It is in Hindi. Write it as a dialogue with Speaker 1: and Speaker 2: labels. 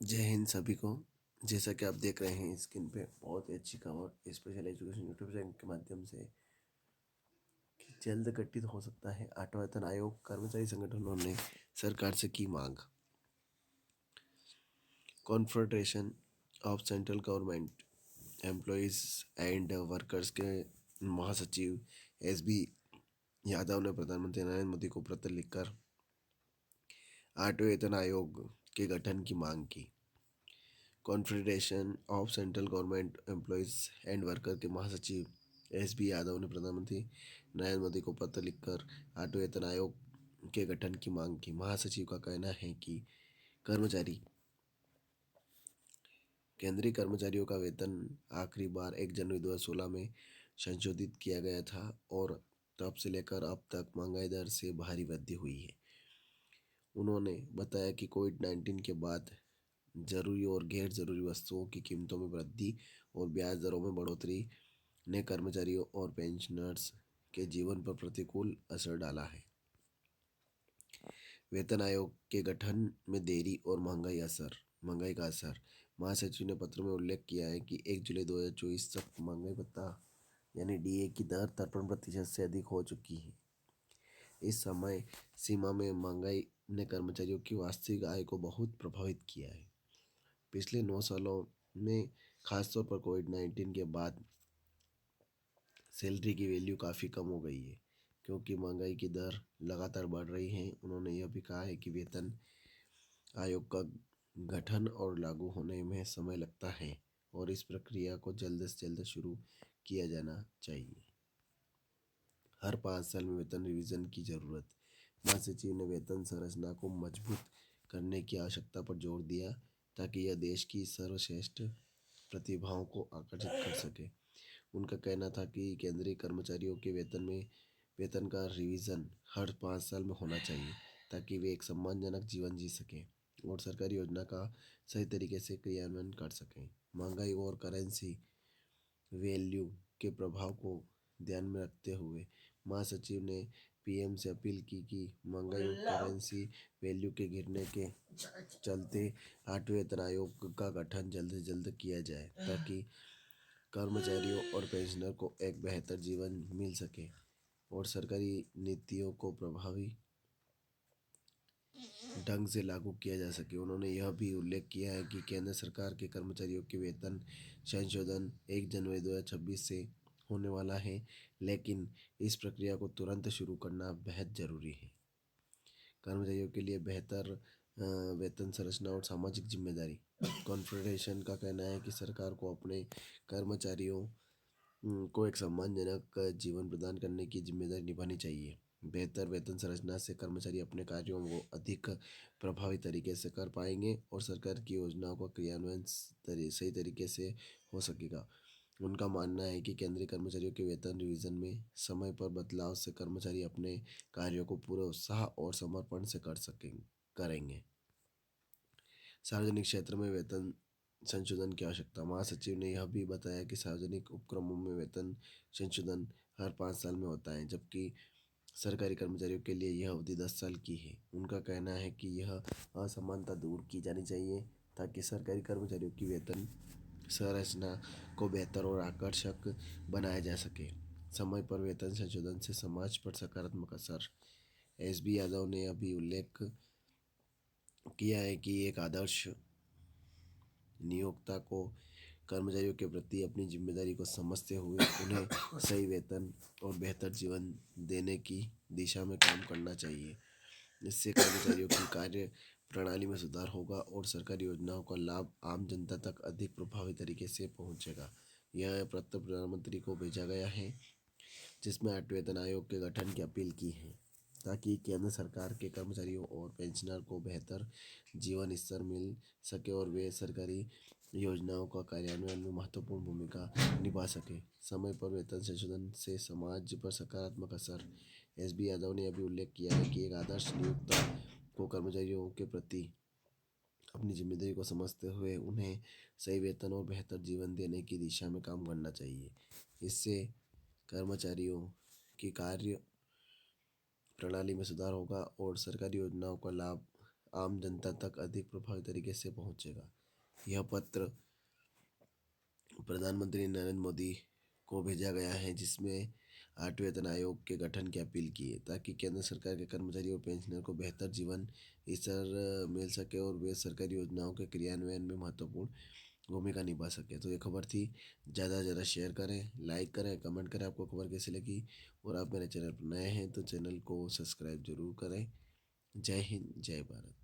Speaker 1: जय हिंद सभी को। जैसा कि आप देख रहे हैं स्क्रीन पे बहुत ही अच्छी खबर स्पेशल एजुकेशन यूट्यूब चैनल के माध्यम से कि जल्द गठित हो सकता है आठवां वेतन आयोग। कर्मचारी संगठनों ने सरकार से की मांग। Confederation of central government employees and workers के महासचिव एस बी यादव ने प्रधानमंत्री नरेंद्र मोदी को पत्र लिखकर आठवें वेतन आयोग के गठन की मांग की। Confederation of central government employees and worker के महासचिव एस बी यादव ने प्रधानमंत्री नरेंद्र मोदी को पत्र लिखकर आठवें वेतन आयोग के गठन की मांग की। महासचिव का कहना है कि कर्मचारी केंद्रीय कर्मचारियों का वेतन आखिरी बार 1 जनवरी 2016 में संशोधित किया गया था और तब से लेकर अब तक महंगाई दर से भारी वृद्धि हुई है। उन्होंने बताया कि कोविड-19 के बाद जरूरी और गैर जरूरी वस्तुओं की कीमतों में वृद्धि और ब्याज दरों में बढ़ोतरी ने कर्मचारियों और पेंशनर्स के जीवन पर प्रतिकूल असर डाला है। वेतन आयोग के गठन में देरी और महंगाई का असर। महासचिव ने पत्र में उल्लेख किया है कि 1 जुलाई 2024 तक महंगाई भत्ता यानी डीए की दर 53% से अधिक हो चुकी है। इस समय सीमा में महंगाई ने कर्मचारियों की वास्तविक आय को बहुत प्रभावित किया है। पिछले 9 सालों में खासतौर पर कोविड-19 के बाद सैलरी की वैल्यू काफ़ी कम हो गई है क्योंकि महंगाई की दर लगातार बढ़ रही है। उन्होंने यह भी कहा है कि वेतन आयोग का गठन और लागू होने में समय लगता है और इस प्रक्रिया को जल्द से जल्द शुरू किया जाना चाहिए। हर 5 साल में वेतन रिवीजन की जरूरत। महासचिव ने वेतन संरचना को मजबूत करने की आवश्यकता पर जोर दिया ताकि यह देश की सर्वश्रेष्ठ प्रतिभाओं को आकर्षित कर सके। उनका कहना था कि केंद्रीय कर्मचारियों के वेतन का रिवीजन हर 5 साल में होना चाहिए ताकि वे एक सम्मानजनक जीवन जी सकें और सरकारी योजना का सही तरीके से क्रियान्वयन कर सकें। महंगाई और करेंसी वैल्यू के प्रभाव को ध्यान में रखते हुए महासचिव ने पीएम से अपील की कि महंगाई और करेंसी वैल्यू के गिरने के चलते आठवें वेतन आयोग का गठन जल्द से जल्द किया जाए ताकि कर्मचारियों और पेंशनर को एक बेहतर जीवन मिल सके और सरकारी नीतियों को प्रभावी ढंग से लागू किया जा सके। उन्होंने यह भी उल्लेख किया है कि केंद्र सरकार के कर्मचारियों के वेतन संशोधन 1 जनवरी 2026 से होने वाला है, लेकिन इस प्रक्रिया को तुरंत शुरू करना बेहद ज़रूरी है। कर्मचारियों के लिए बेहतर वेतन संरचना और सामाजिक जिम्मेदारी। कॉन्फेडरेशन का कहना है कि सरकार को अपने कर्मचारियों को एक सम्मानजनक जीवन प्रदान करने की जिम्मेदारी निभानी चाहिए। बेहतर वेतन संरचना से कर्मचारी अपने कार्यों को अधिक प्रभावी तरीके से कर पाएंगे और सरकार की योजनाओं का क्रियान्वयन सही तरीके से हो सकेगा। उनका मानना है कि केंद्रीय कर्मचारियों के वेतन रिवीजन में समय पर बदलाव से कर्मचारी अपने कार्यों को पूरे उत्साह और समर्पण से करेंगे। सार्वजनिक क्षेत्र में वेतन संशोधन की आवश्यकता। महासचिव ने यह भी बताया कि सार्वजनिक उपक्रमों में वेतन संशोधन हर 5 साल में होता है, जबकि सरकारी कर्मचारियों के लिए यह अवधि 10 साल की है। उनका कहना है कि यह असमानता दूर की जानी चाहिए ताकि सरकारी कर्मचारियों की वेतन संरचना को बेहतर और आकर्षक बनाया जा सके। समय पर वेतन संशोधन से समाज पर सकारात्मक असर। एस बी यादव ने अभी उल्लेख किया है कि एक आदर्श नियोक्ता को कर्मचारियों के प्रति अपनी जिम्मेदारी को समझते हुए उन्हें सही वेतन और बेहतर जीवन देने की दिशा में काम करना चाहिए। इससे कर्मचारियों की कार्य प्रणाली में सुधार होगा और सरकारी योजनाओं का लाभ आम जनता तक अधिक प्रभावी तरीके से पहुंचेगा। यह पत्र प्रधानमंत्री को भेजा गया है जिसमें आठवें वेतन आयोग के गठन की अपील की है ताकि केंद्र सरकार के कर्मचारियों और पेंशनर को बेहतर जीवन स्तर मिल सके और वे सरकारी योजनाओं का कार्यान्वयन में महत्वपूर्ण भूमिका निभा सके। समय पर वेतन संशोधन से समाज पर सकारात्मक असर। एस बी यादव ने अभी उल्लेख किया है कि एक आदर्श नियोक्ता को कर्मचारियों के प्रति अपनी जिम्मेदारी को समझते हुए उन्हें सही वेतन और बेहतर जीवन देने की दिशा में काम करना चाहिए। इससे कर्मचारियों की कार्य प्रणाली में सुधार होगा और सरकारी योजनाओं का लाभ आम जनता तक अधिक प्रभावी तरीके से पहुंचेगा। यह पत्र प्रधानमंत्री नरेंद्र मोदी को भेजा गया है, जिसमें 8वें वेतन आयोग के गठन की अपील की है, ताकि केंद्र सरकार के कर्मचारी और पेंशनर को बेहतर जीवन स्तर मिल सके और वे सरकारी योजनाओं के क्रियान्वयन में महत्वपूर्ण भूमिका निभा सके। तो ये खबर थी। ज़्यादा से ज़्यादा शेयर करें, लाइक करें, कमेंट करें आपको खबर कैसी लगी। और आप मेरे चैनल पर नए हैं तो चैनल को सब्सक्राइब जरूर करें। जय हिंद, जय भारत।